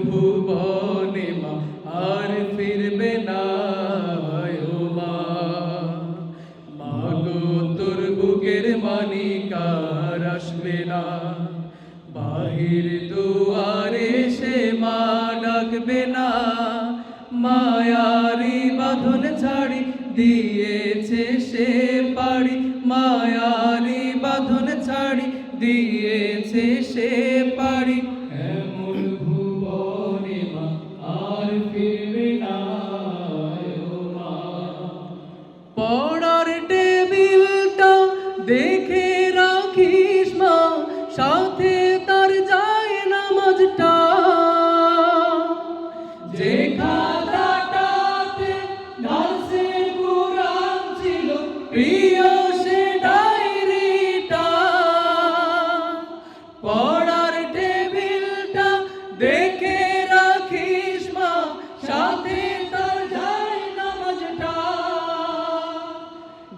ভুবনে মা আর ফিরবে না ও মা। মাগো তোর বুকের মানিকার আসবে না, বাহির দুয়ারে সে মা ডাকবে না। মায়ারি বাঁধন ছাড়ি দিয়েছে সে পাড়ি, মায়ারি বাঁধন ছাড়ি দিয়েছে সে পাড়ি। এমন ভুবনে মা আর ফিরবে না ও মা। পড়ার টেবিলটা দেখে রাখিস মা, সাথে তার যায় নামাজটা। যে খাতাটাতে দার্সে কুরআন ছিল, প্রিয় সে ডায়েরিটা। পড়ার টেবিলটা দেখে রাখিস মা, সাথে তার যায় নামাজটা।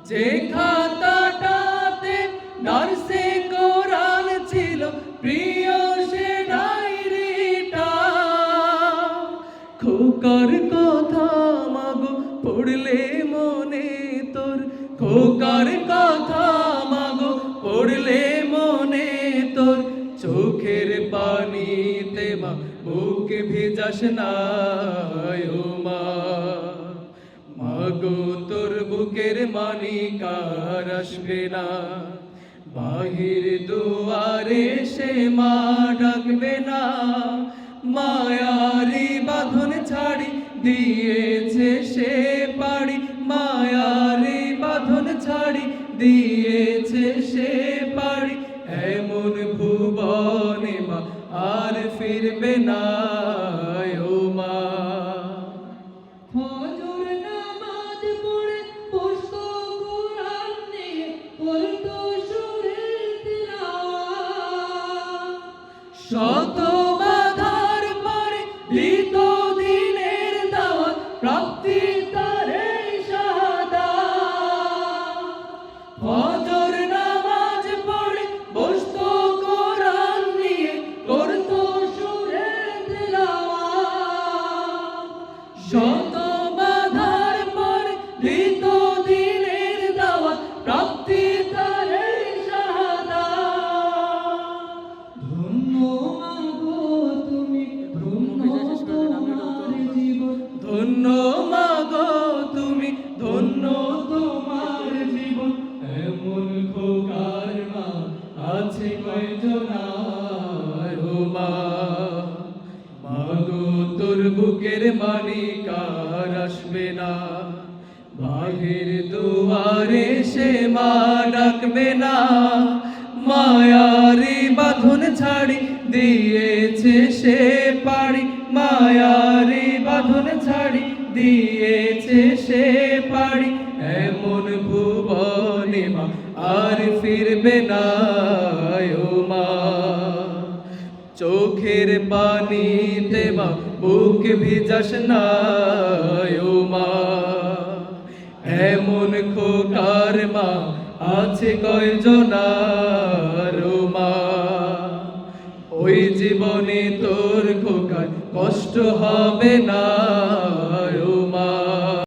যে খাতাটাতে দার্সে কুরআন ছিল, প্রিয় সে ডায়েরিটা। খোকার কথা মাগো পড়লে মনে তোর, খোকার কথা মাগো পড়লে মনে তোর। চোখের পানিতে মা বুক ভিজাস না ও মা। মাগো তোর বুকের মানিকার আসবে না, বাহির দুয়ারে সে মা ডাকবে না। মায়ারি বাঁধন ছাড়ি দিয়েছে সে পাড়ি, মায়ারি বাঁধন ছাড়ি দিয়েছে সে পাড়ি। এমন ভুবনে মা আর ফিরবে না ও মা। ফজর নামাজ পড়ে বসতো কুরআন নিয়ে, পড়তো সুরের তিলাওয়াত। শত বাধার পরে দিত দিনের দাওয়াত, প্রাপ্তি তার এই শাহাদাত। ফজর নামাজ পড়ে বসতো কুরআন নিয়ে, করতো সুরের তিলাওয়াত। শত বাধার পরে দিত দিনের দাওয়াত, প্রাপ্তি তার এই শাহাদাত। ধন্য মাগো তুমি, ধন্য তোমার জীবন। ধন্য মাগো তুমি, ধন্য তোমার জীবন। এমন খোকার মা আছে কয়জনার ও মা। মাগো তোর বুকের মানিকার আসবে না, বাহির দুয়ারে সে মা ডাকবে না। মায়ারি বাঁধন ছাড়ি দিয়েছে সে পাড়ি, মায়ারি বাঁধন ছাড়ি দিয়েছে সে পাড়ি। এমন ভুবনে মা আর ফিরবে না ও মা। চোখের পানিতে মা বুক ভিজাস না ও মা। এমন খোকার মা আছে কয়জনার ও মা। ওই জীবনে তোর খোকার কষ্ট হবে না